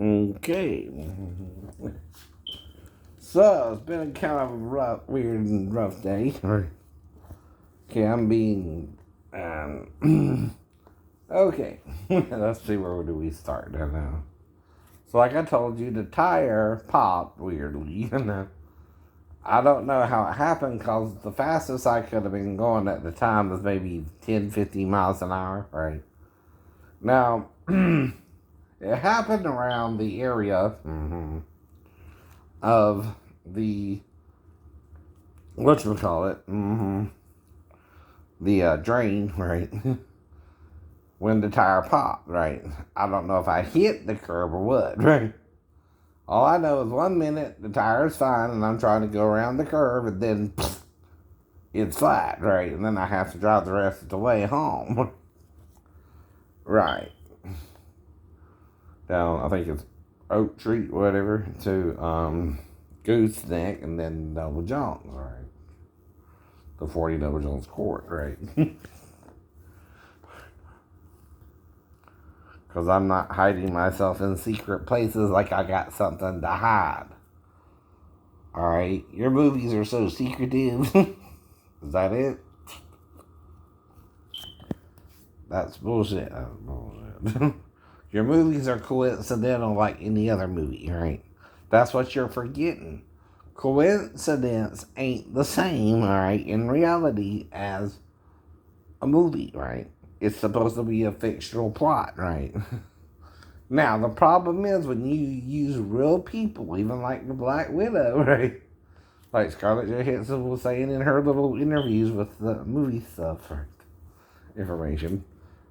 Okay. So, it's been kind of a weird and rough day. Okay, I'm being. Okay. Let's see, where do we start now? So, like I told you, the tire popped weirdly. I don't know how it happened because the fastest I could have been going at the time was maybe 10, 15 miles an hour, right? Now, it happened around the area of the whatchamacallit, the drain, right? When the tire popped, right? I don't know if I hit the curb or what, right? All I know is 1 minute the tire is fine and I'm trying to go around the curve and then it's flat, right? And then I have to drive the rest of the way home. Right. Down, I think it's Oak Tree, whatever, to Gooseneck and then Double Jones, right? The 40 Double Jones Court, right? Because I'm not hiding myself in secret places like I got something to hide. Alright? Your movies are so secretive. Is that it? That's bullshit. That's bullshit. Your movies are coincidental like any other movie, right? That's what you're forgetting. Coincidence ain't the same, alright, in reality as a movie, right? It's supposed to be a fictional plot, right? Now, the problem is when you use real people, even like the Black Widow, right? Like Scarlett Johansson was saying in her little interviews with the movie stuff, right? Information.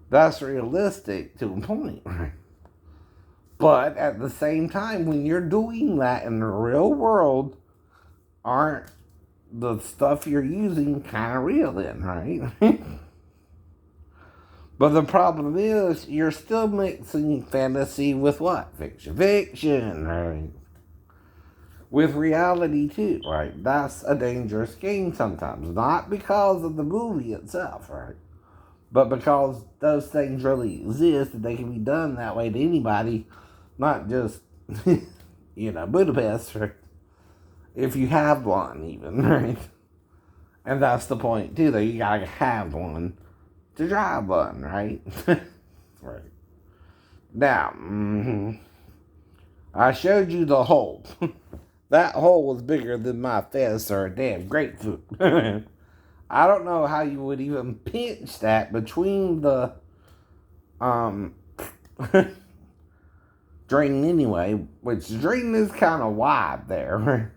That's realistic to a point, right? But at the same time, when you're doing that in the real world, aren't the stuff you're using kind of real then, right? But the problem is, you're still mixing fantasy with what? Fiction. Fiction, right? With reality too, right? That's a dangerous game sometimes. Not because of the movie itself, right? But because those things really exist and they can be done that way to anybody, not just, Budapest, right? If you have one, even, right? And that's the point too, that you gotta have one to drive one, right? Right. Now, I showed you the hole. That hole was bigger than my fist or a damn grapefruit. I don't know how you would even pinch that between the drain anyway, which the drain is kind of wide there.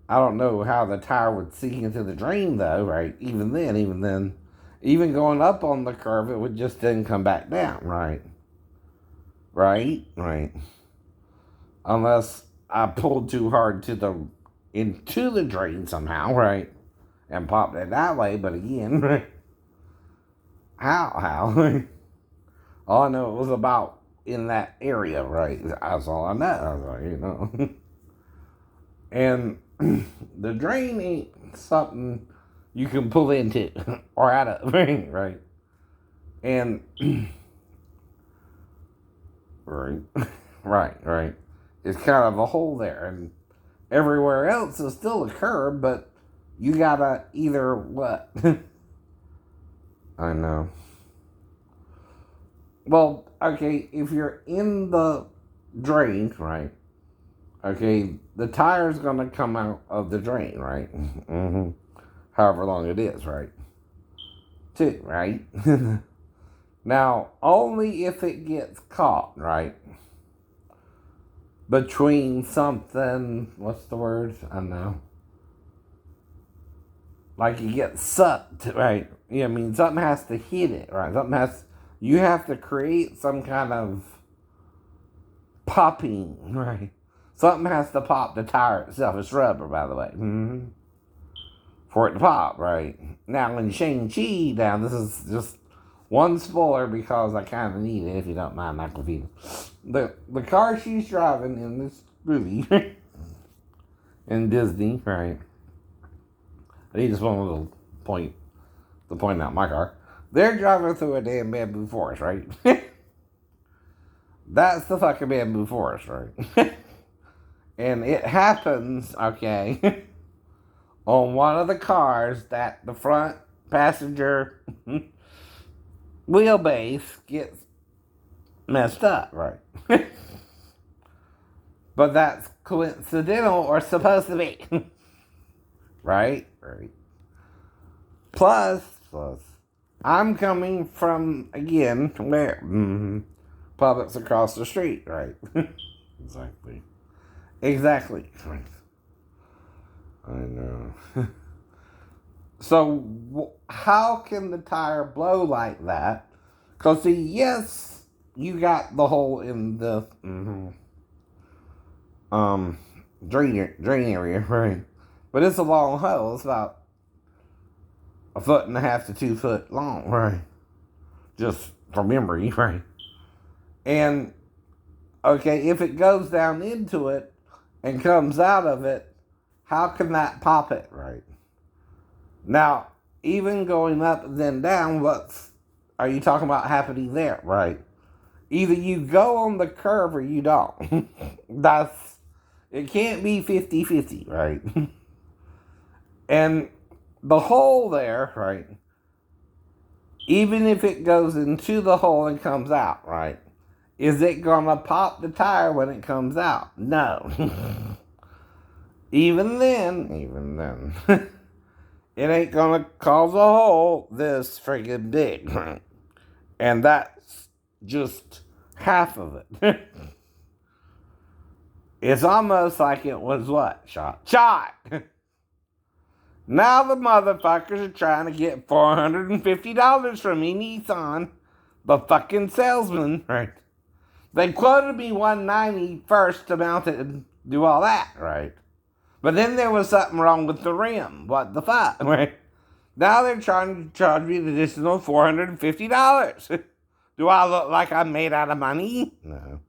I don't know how the tire would sink into the drain though, right? Even then, even going up on the curve, it would just then come back down, right? Right. Unless I pulled too hard into the drain somehow, right? And popped it that way, but again, right? How? All I know it was about in that area, right? That's all I know. I was like, And the drain ain't something you can pull into or out of, right? And right. It's kind of a hole there, and everywhere else is still a curb, but you gotta either what? I know. Well, okay, if you're in the drain, right? Okay, the tire's gonna come out of the drain, right? However long it is, right? Too, right? Now, only if it gets caught, right? Between something, what's the word? I don't know. Like it gets sucked, right? Yeah, I mean, something has to hit it, right? You have to create some kind of popping, right? Something has to pop the tire itself. It's rubber, by the way. For it to pop, right? Now, in Shang-Chi, this is just one spoiler because I kind of need it, if you don't mind my confusion. The car she's driving in this movie, in Disney, right? I just want a little point to point out my car. They're driving through a damn bamboo forest, right? That's the fucking bamboo forest, right? And it happens, okay, on one of the cars that the front passenger wheelbase gets messed up, right? But that's coincidental or supposed to be. Right? Right. Plus, I'm coming from, again, where? Publix across the street, right? Exactly. Exactly. Right. I know. So, how can the tire blow like that? Because, see, yes, you got the hole in the drain area, right? But it's a long hole. It's about 1.5 to 2 foot long, right? Just from memory, right? And, okay, if it goes down into it and comes out of it, how can that pop it, right? Now, even going up and then down, are you talking about happening there, right? Either you go on the curve or you don't. It can't be 50-50, right? And the hole there, right? Even if it goes into the hole and comes out, right? Is it gonna pop the tire when it comes out? No. Even then, it ain't gonna cause a hole this friggin' big. And that's just half of it. It's almost like it was what? Shot! Now the motherfuckers are trying to get $450 from me, Nissan. The fucking salesman, right? They quoted me $190 first to mount it and do all that, right? But then there was something wrong with the rim. What the fuck, right? Now they're trying to charge me an additional $450. Do I look like I'm made out of money?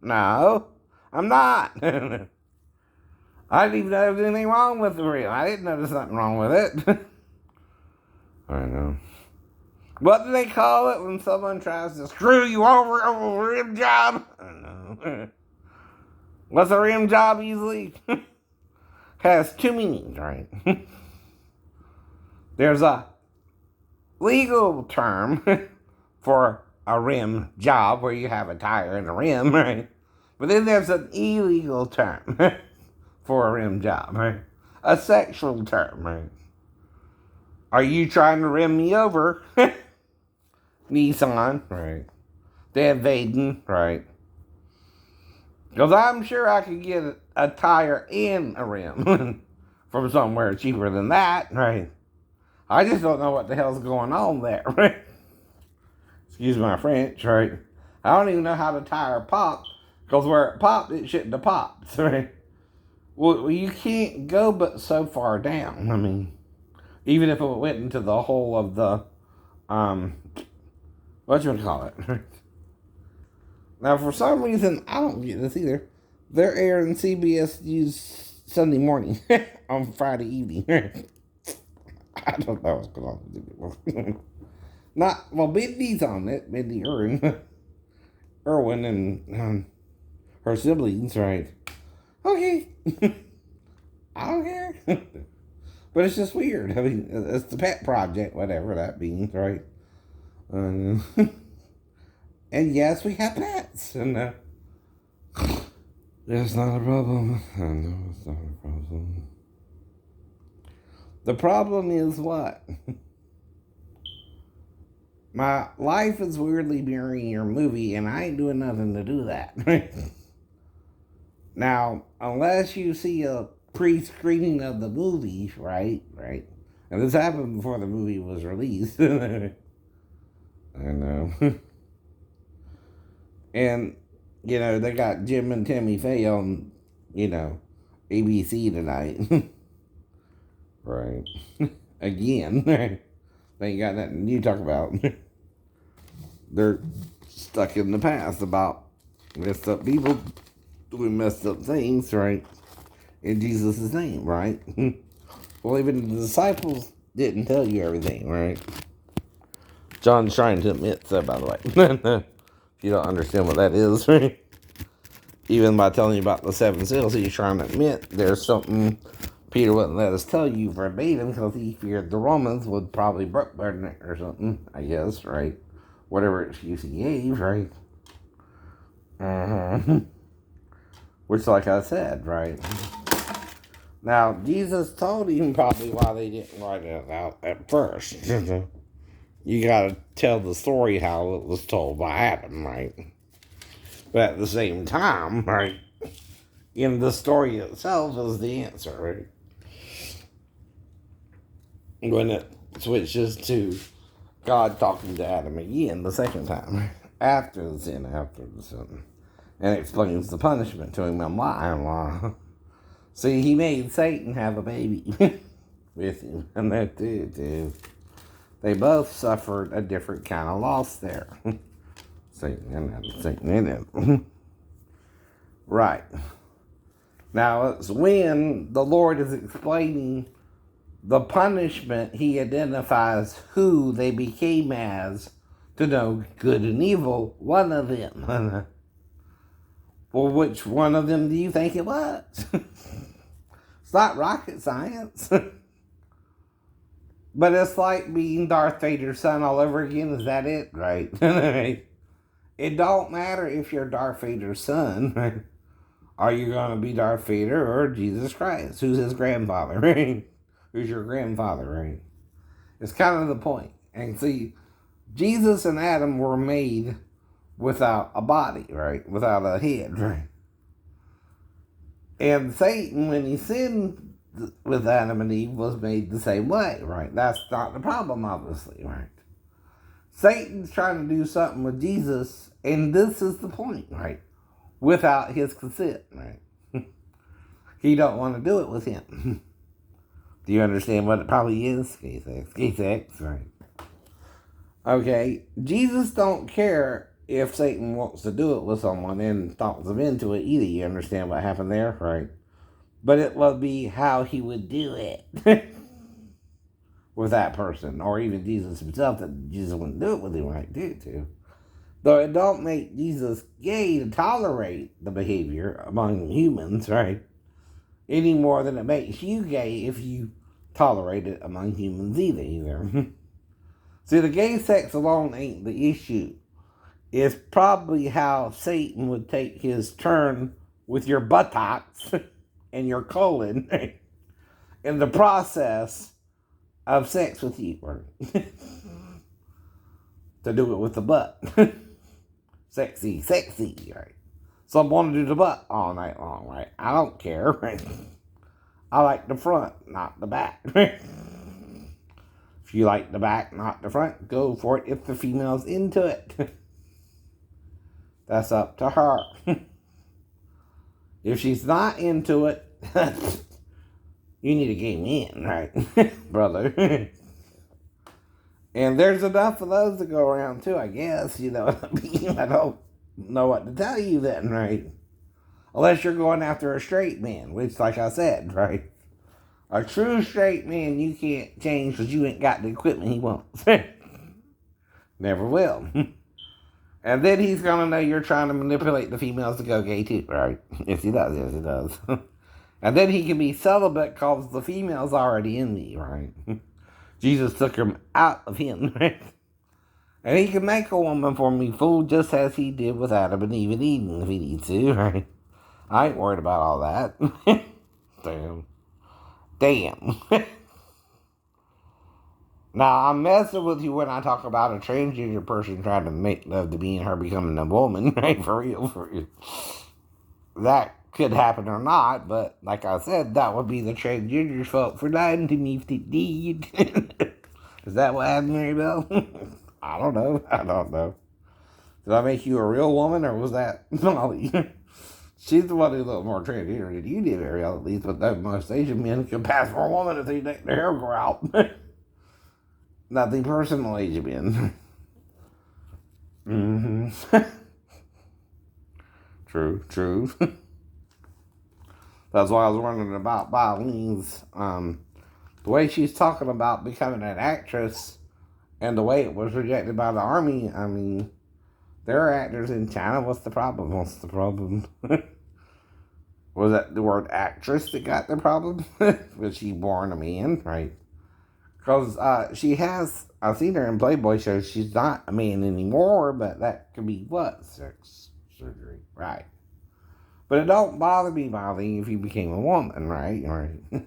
No, I'm not. I didn't even know there was anything wrong with the rim. I didn't know there was something wrong with it. I know. What do they call it when someone tries to screw you over a rim job? I don't know. What's a rim job usually? Has two meanings, right? There's a legal term for a rim job where you have a tire and a rim, right? But then there's an illegal term for a rim job, right? A sexual term, right? Are you trying to rim me over? Nissan, right? Dan Vaden, right? Because I'm sure I could get a tire and a rim from somewhere cheaper than that, right? I just don't know what the hell's going on there, right? Excuse my French, right? I don't even know how the tire popped, because where it popped, it shouldn't have popped, right? Well, you can't go but so far down. I mean, even if it went into the hole of the, whatchamacallit. Now, for some reason, I don't get this either. They're airing CBS News Sunday morning on Friday evening. I don't know what's going on. Mindy's on it. Mindy Irwin and her siblings, right? Okay. I don't care. But it's just weird. I mean, it's the pet project, whatever that means, right? And yes, we have pets. And it's not a problem. I know it's not a problem. The problem is what? My life is weirdly mirroring your movie, and I ain't doing nothing to do that. Now, unless you see a pre-screening of the movie, right? And this happened before the movie was released. I know. And, they got Jim and Tammy Faye on, ABC tonight. Right. Again. They ain't got nothing new to talk about. They're stuck in the past about messed up people doing messed up things, right? In Jesus' name, right? Well, even the disciples didn't tell you everything, right? John's trying to admit so, by the way. If you don't understand what that is, right? Even by telling you about the seven seals, he's trying to admit there's something Peter wouldn't let us tell you verbatim because he feared the Romans would probably burn it or something, I guess, right? Whatever excuse he gave, right? Which, like I said, right? Now, Jesus told him probably why they didn't write it out at first. You gotta tell the story how it was told by Adam, right? But at the same time, right, in the story itself is the answer, right? When it switches to God talking to Adam again the second time, after the sin, and explains the punishment to him and why. See, he made Satan have a baby with him, and that too. They both suffered a different kind of loss there. Satan in it. Right. Now, it's when the Lord is explaining the punishment, he identifies who they became as to know good and evil, one of them. Well, which one of them do you think it was? It's not rocket science. But it's like being Darth Vader's son all over again. Is that it? Right. It don't matter if you're Darth Vader's son, right? Are you going to be Darth Vader or Jesus Christ? Who's his grandfather, right? Who's your grandfather, right? It's kind of the point. And see, Jesus and Adam were made without a body, right? Without a head, right? And Satan, when he sinned with Adam and Eve, was made the same way, right? That's not the problem, obviously, right? Satan's trying to do something with Jesus, and this is the point, right? Without his consent, right? He don't want to do it with him. Do you understand what it probably is? Case X, right? Okay, Jesus don't care if Satan wants to do it with someone and talks them into it either. You understand what happened there, right? But it will be how he would do it with that person, or even Jesus himself, that Jesus wouldn't do it with him, right? Too. Though it don't make Jesus gay to tolerate the behavior among humans, right? Any more than it makes you gay if you tolerate it among humans either. See, the gay sex alone ain't the issue. It's probably how Satan would take his turn with your buttocks and your colon in the process of sex with you. To do it with the butt. Sexy, right? Some want to do the butt all night long, right? I don't care, right? I like the front, not the back. If you like the back, not the front, go for it if the female's into it. That's up to her. If she's not into it, you need to get in, right? Brother. And there's enough of those to go around too, I guess. You know what I mean? I don't know what to tell you then, right? Unless you're going after a straight man, which, like I said, right? A true straight man you can't change because you ain't got the equipment he wants. Never will. And then he's going to know you're trying to manipulate the females to go gay too, right? Yes, he does. And then he can be celibate because the female's already in me, right? Jesus took him out of him, right? And he can make a woman for me fool just as he did with Adam and Eve and Eden if he needs to, right? I ain't worried about all that. Damn. Now, I'm messing with you when I talk about a transgender person trying to make love to me and her becoming a woman, right? For real. That could happen or not, but like I said, that would be the transgender's fault for lying to me if they did. Is that what happened, Mary Bell? I don't know. Did I make you a real woman, or was that Molly? She's the one who looked more transgender than you did, Ariel, at least, but most Asian men can pass for a woman if they let their hair grow out. Nothing personal, Asian men. True. That's why I was wondering about Eileen's, the way she's talking about becoming an actress and the way it was rejected by the army. I mean, there are actors in China. What's the problem? Was that the word actress that got the problem? Was she born a man, right? Because she has, I've seen her in Playboy shows, she's not a man anymore, but that could be what? Sex surgery, right? But it don't bother me if you became a woman, right? Right.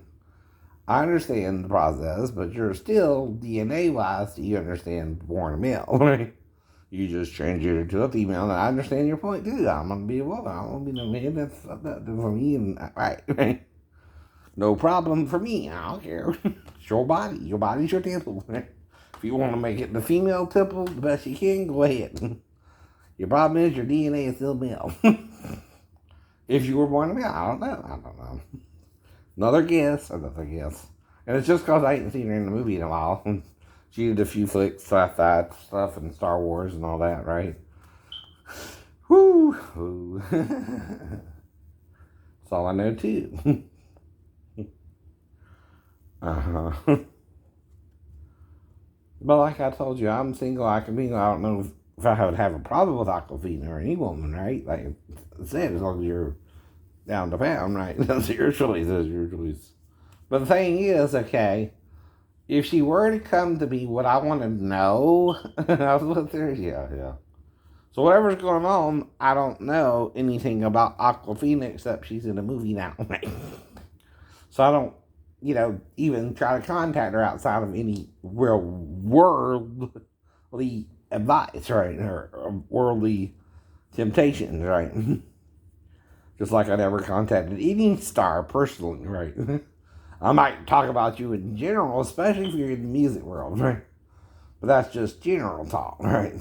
I understand the process, but you're still, DNA-wise, you understand born a male, right? You just transgender to a female, and I understand your point too. I'm gonna be a woman. I'm gonna be no man. That's nothing for me, and right. No problem for me. I don't care. It's your body. Your body's your temple. Right? If you want to make it the female temple the best you can, go ahead. Your problem is your DNA is still male. If you were born a male, I don't know. Another guess. And it's just because I ain't seen her in the movie in a while. She did a few flicks, sci-fi stuff, and Star Wars and all that, right? Woo! That's all I know, too. But like I told you, I'm single, I can mingle. I don't know if I would have a problem with Aquafina or any woman, right? Like I said, as long as you're down to pound, right? That's your choice. But the thing is, okay, if she were to come to be what I want to know, I was with her, yeah. So whatever's going on, I don't know anything about Aquafina except she's in a movie now. So I don't, even try to contact her outside of any real worldly advice, right? Or worldly temptations, right? Just like I never contacted any star personally, right? I might talk about you in general, especially if you're in the music world, right? But that's just general talk, right?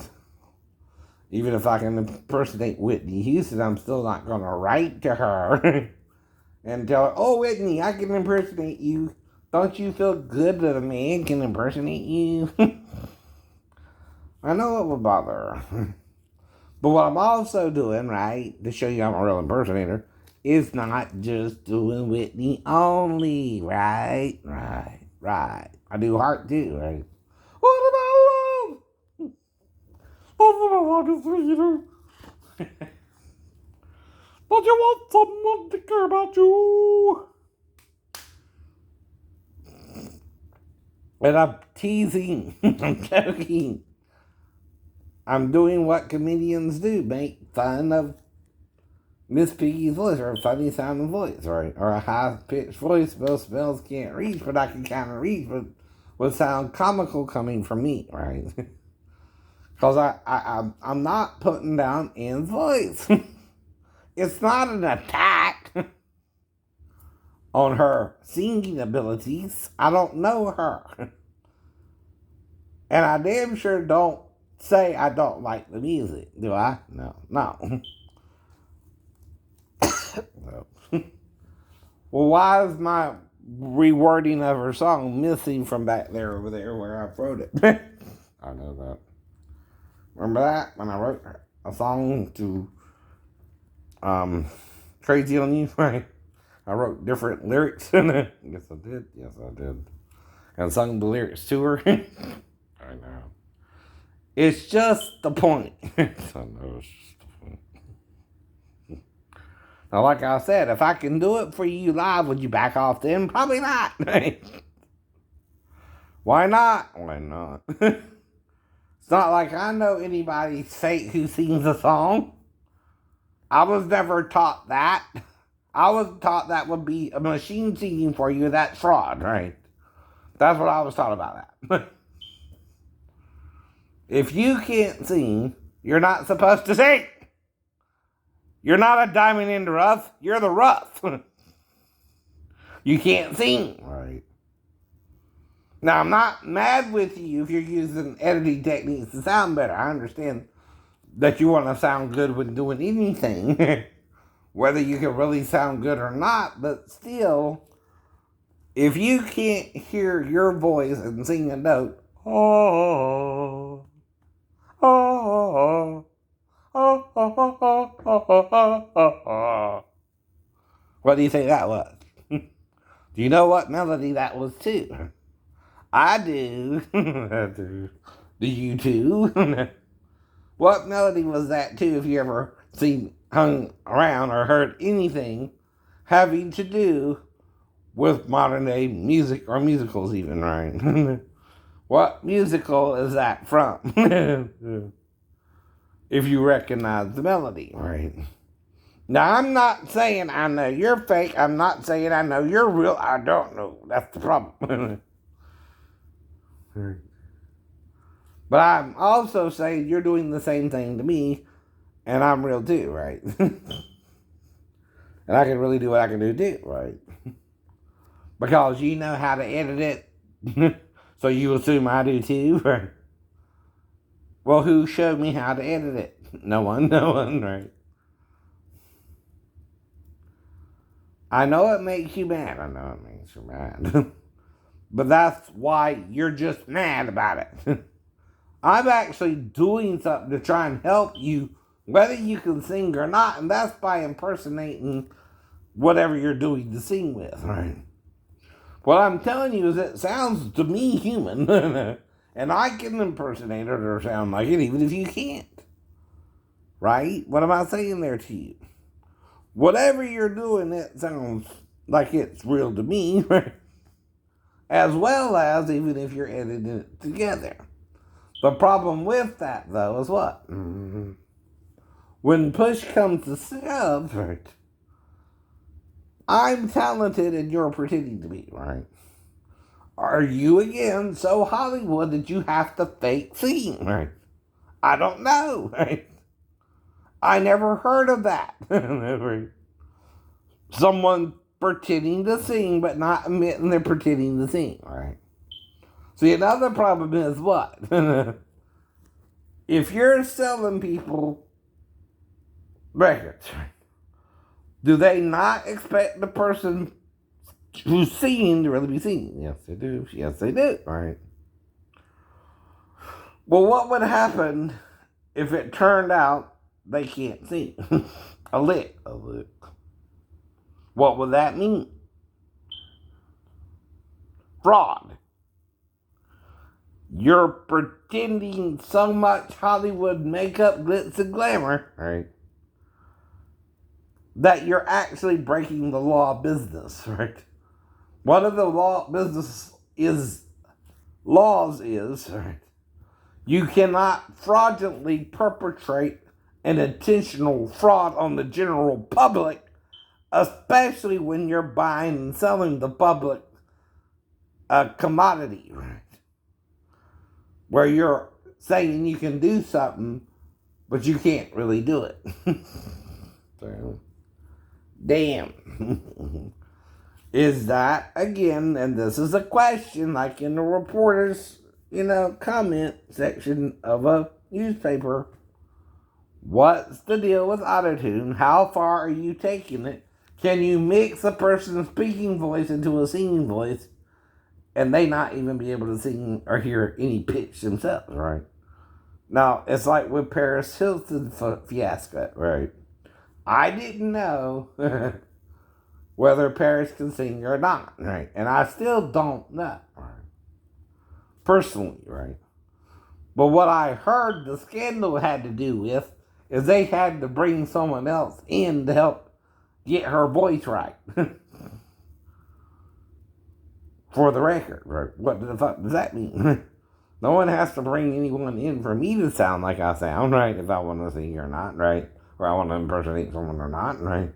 Even if I can impersonate Whitney Houston, I'm still not going to write to her and tell her, oh, Whitney, I can impersonate you. Don't you feel good that a man can impersonate you? I know it would bother her. But what I'm also doing, right, to show you I'm a real impersonator, is not just doing Whitney only, right? I do heart too, right? What about love? Love is sweeter. Don't you want someone to care about you? And I'm teasing. I'm joking. I'm doing what comedians do, make fun of Miss Piggy's voice, or a funny sounding voice, right? Or a high pitched voice most males can't reach, but I can kind of reach, but would sound comical coming from me, right? Because I'm not putting down Ann's voice. It's not an attack on her singing abilities. I don't know her. And I damn sure don't say I don't like the music, do I? No. No. Well, why is my rewording of her song missing from back there over there where I wrote it? I know that. Remember that when I wrote a song to Crazy on You, right? I wrote different lyrics in it. Yes, I did. And sung the lyrics to her. I know. It's just the point. I know it's just the point. Now, like I said, if I can do it for you live, would you back off then? Probably not. Why not? It's not like I know anybody's fake who sings a song. I was never taught that. I was taught that would be a machine singing for you. That's fraud, right? That's what I was taught about that. If you can't sing, you're not supposed to sing. You're not a diamond in the rough. You're the rough. You can't sing, right? Now, I'm not mad with you if you're using editing techniques to sound better. I understand that you want to sound good when doing anything, whether you can really sound good or not, but still, if you can't hear your voice and sing a note, what do you think that was? Do you know what melody that was too? I do. I do. Do you too? What melody was that too, if you ever hung around or heard anything having to do with modern day music or musicals even, right? What musical is that from? If you recognize the melody, right? Now, I'm not saying I know you're fake. I'm not saying I know you're real. I don't know. That's the problem. But I'm also saying you're doing the same thing to me, and I'm real too, right? And I can really do what I can do too, right? Because you know how to edit it, so you assume I do too, right? Well, who showed me how to edit it? No one, right? I know it makes you mad. I know it makes you mad. But that's why you're just mad about it. I'm actually doing something to try and help you, whether you can sing or not, and that's by impersonating whatever you're doing to sing with, right? What I'm telling you is it sounds to me human, and I can impersonate it or sound like it even if you can't. Right? What am I saying there to you? Whatever you're doing, it sounds like it's real to me, right? As well as even if you're editing it together. The problem with that, though, is what? When push comes to shove, right? I'm talented and you're pretending to be, right? Are you, again, so Hollywood that you have to fake sing, right? I don't know, right? I never heard of that. Someone pretending to sing but not admitting they're pretending to sing, right? See, another problem is what? If you're selling people records, do they not expect the person who's singing to really be singing? Yes, they do. Yes, they do, right? Well, what would happen if it turned out they can't sing? A lick. What would that mean? Fraud. You're pretending so much Hollywood makeup, glitz, and glamour, right, that you're actually breaking the law of business, right? One of the laws is, right, you cannot fraudulently perpetrate an intentional fraud on the general public, especially when you're buying and selling the public a commodity, right? Where you're saying you can do something, but you can't really do it. So, damn. Is that, again, and this is a question, like in the reporter's, comment section of a newspaper, what's the deal with autotune? How far are you taking it? Can you mix a person's speaking voice into a singing voice and they not even be able to sing or hear any pitch themselves, right? Now, it's like with Paris Hilton fiasco, right? I didn't know whether Paris can sing or not, right? And I still don't know, right? Personally, right? But what I heard the scandal had to do with is they had to bring someone else in to help get her voice right. For the record, right? What the fuck does that mean? No one has to bring anyone in for me to sound like I sound, right? If I want to sing or not, right? Or I want to impersonate someone or not, right?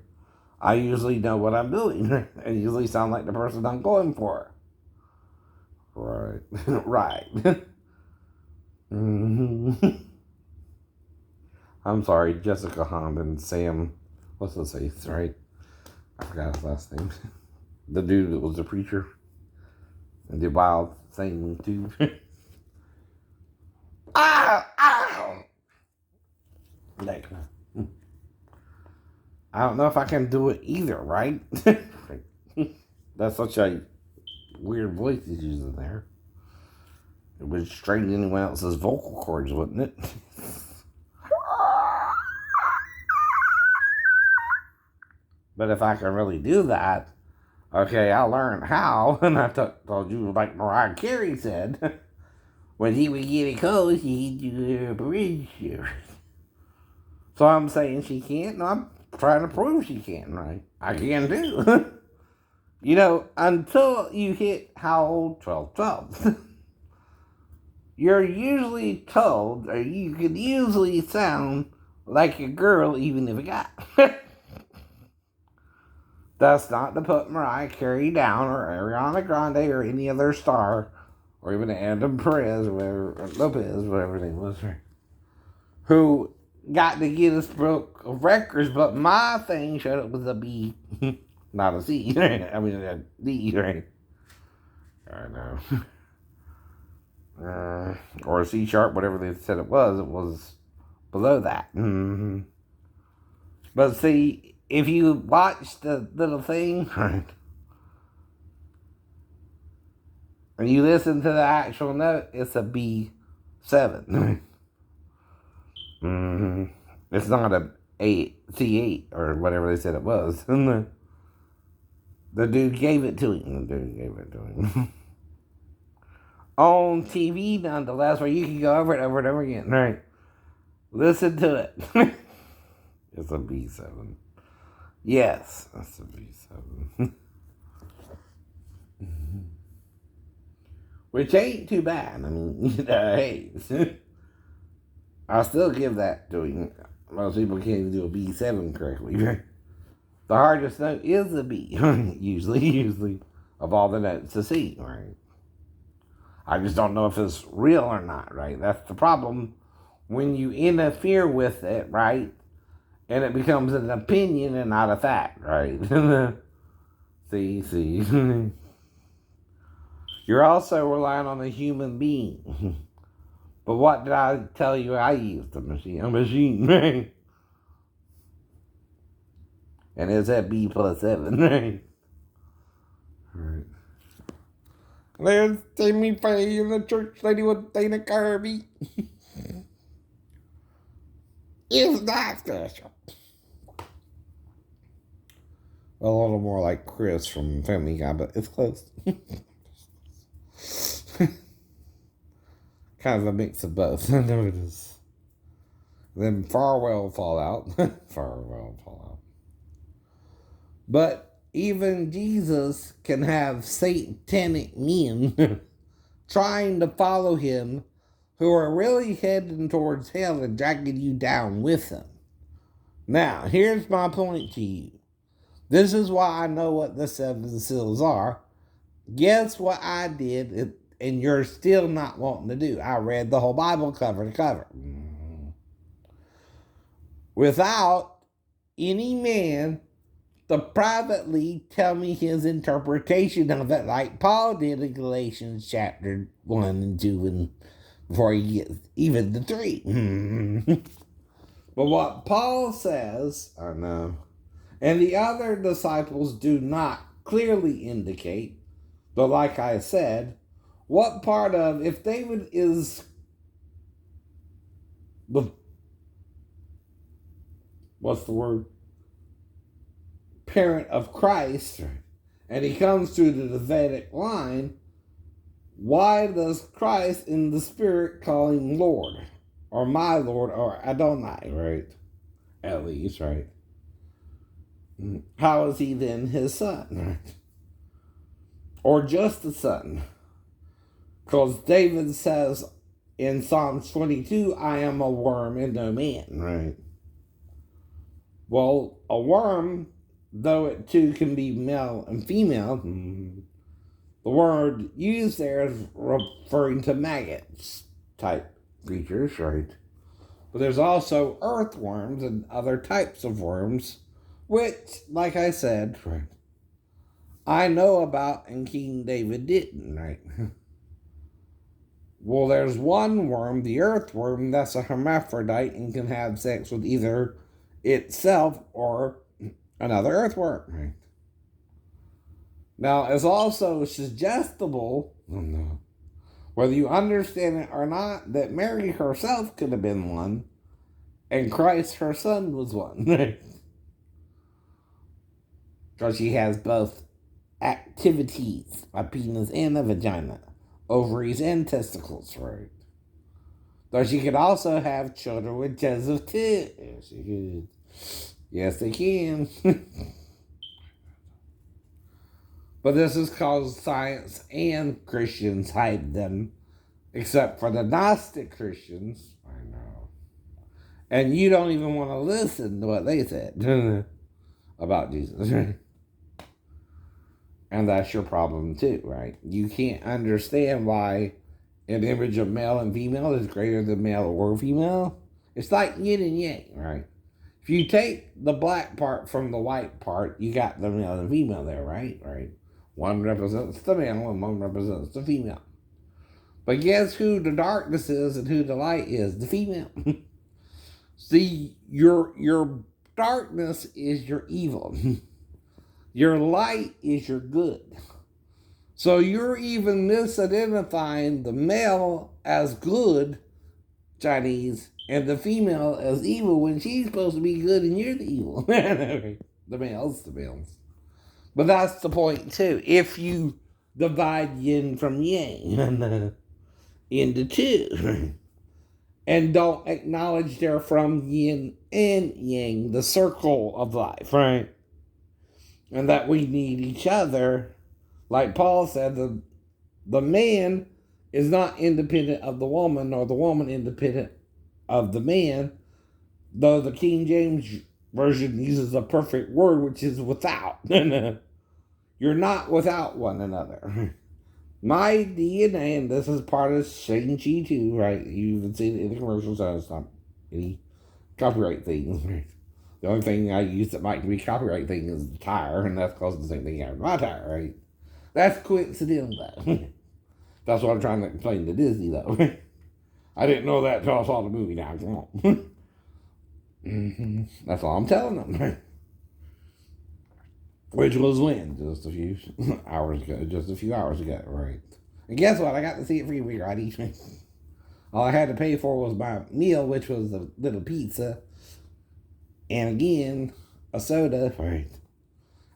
I usually know what I'm doing. Right? I usually sound like the person I'm going for. Right. Right. I'm sorry, Jessica Hond and Sam, what's his face, right? I forgot his last name. The dude that was the preacher. And the wild thing, too. Ow! Ow! Like, I don't know if I can do it either, right? That's such a weird voice he's using there. It would strain anyone else's vocal cords, wouldn't it? But if I can really do that, okay, I'll learn how. And I told you, like Mariah Carey said, when he would get a cold, he'd do a bridge. So I'm saying she can't? No, I'm trying to prove she can, right? I can too. Until you hit how old? 12, 12. You're usually told, or you could usually sound like a girl even if a guy. That's not to put Mariah Carey down, or Ariana Grande, or any other star, or even Adam Perez, or whatever, or Lopez, whatever his name was, who got the Guinness Book of Records, but my thing showed up with a B, not a C. I mean, a D, right? I know. Or a C sharp, whatever they said it was below that. Mm-hmm. But see, if you watch the little thing, right, and you listen to the actual note, it's a B7. Mm-hmm. It's not a C8 or whatever they said it was. The dude gave it to him. On TV, nonetheless, where you can go over it over and over again. Right. Listen to it. It's a B7. Yes, that's a B7. Which ain't too bad. I mean, hey. I'll still give that to him. Most people can't even do a B7 correctly. The hardest note is the B, usually, of all the notes to C, right? I just don't know if it's real or not, right? That's the problem when you interfere with it, right? And it becomes an opinion and not a fact, right? See. You're also relying on a human being. But what did I tell you I used? A machine, right? And it's at B+7, right? Right. Let's take me pray in the church lady with Dana Kirby. It's not special. A little more like Chris from Family Guy, but it's close. Kind of a mix of both. I know it is. Then Farwell Fallout. Farwell Fallout. But even Jesus can have satanic men trying to follow him who are really heading towards hell and dragging you down with them. Now, here's my point to you. This is why I know what the 7 seals are. Guess what I did, and you're still not wanting to do? I read the whole Bible cover to cover. Without any man to privately tell me his interpretation of it, like Paul did in Galatians chapter 1 and 2, and before he gets even to 3. But what Paul says, I know, and the other disciples do not clearly indicate, but like I said, what part of, if David is the, what's the word? Parent of Christ, and he comes through the Davidic line, why does Christ in the Spirit call him Lord, or my Lord, or Adonai, right? At least, right? How is he then his son, right? Or just a son? Because David says in Psalms 22, I am a worm and no man, right? Well, a worm, though it too can be male and female, the word used there is referring to maggots type creatures, right? But there's also earthworms and other types of worms, which, like I said, right, I know about and King David didn't, right? Well, there's one worm, the earthworm, that's a hermaphrodite and can have sex with either itself or another earthworm, right? Now, it's also suggestible, whether you understand it or not, that Mary herself could have been one, and Christ, her son, was one, right? Because she has both activities, a penis and a vagina, ovaries and testicles, right? Though she could also have children with Joseph too. She could. Yes, they can. But this is cause science and Christians hide them, except for the Gnostic Christians. I know. And you don't even want to listen to what they said about Jesus. And that's your problem too, right? You can't understand why an image of male and female is greater than male or female. It's like yin and yang, right? If you take the black part from the white part, you got the male and female there, right? Right. One represents the male and one represents the female. But guess who the darkness is and who the light is? The female. See, your darkness is your evil. Your light is your good. So you're even misidentifying the male as good, Chinese, and the female as evil when she's supposed to be good and you're the evil. The males. But that's the point too. If you divide yin from yang into two and don't acknowledge they're from yin and yang, the circle of life, right? And that we need each other. Like Paul said, the man is not independent of the woman, nor the woman independent of the man, though the King James Version uses a perfect word, which is without. You're not without one another. My DNA, and this is part of Shang-Chi too, right? You even seen it in the commercials, so it's not any copyright things. The only thing I use that might be copyright thing is the tire, and that's because the same thing happened to my tire, right? That's coincidental, though. That's what I'm trying to explain to Disney, though. I didn't know that until I saw the movie now. Come on. That's all I'm telling them. Which was when? Just a few hours ago, right? And guess what? I got to see it free right? All I had to pay for was my meal, which was a little pizza. And again, a soda, right?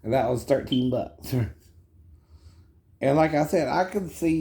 And that was $13. And like I said, I could see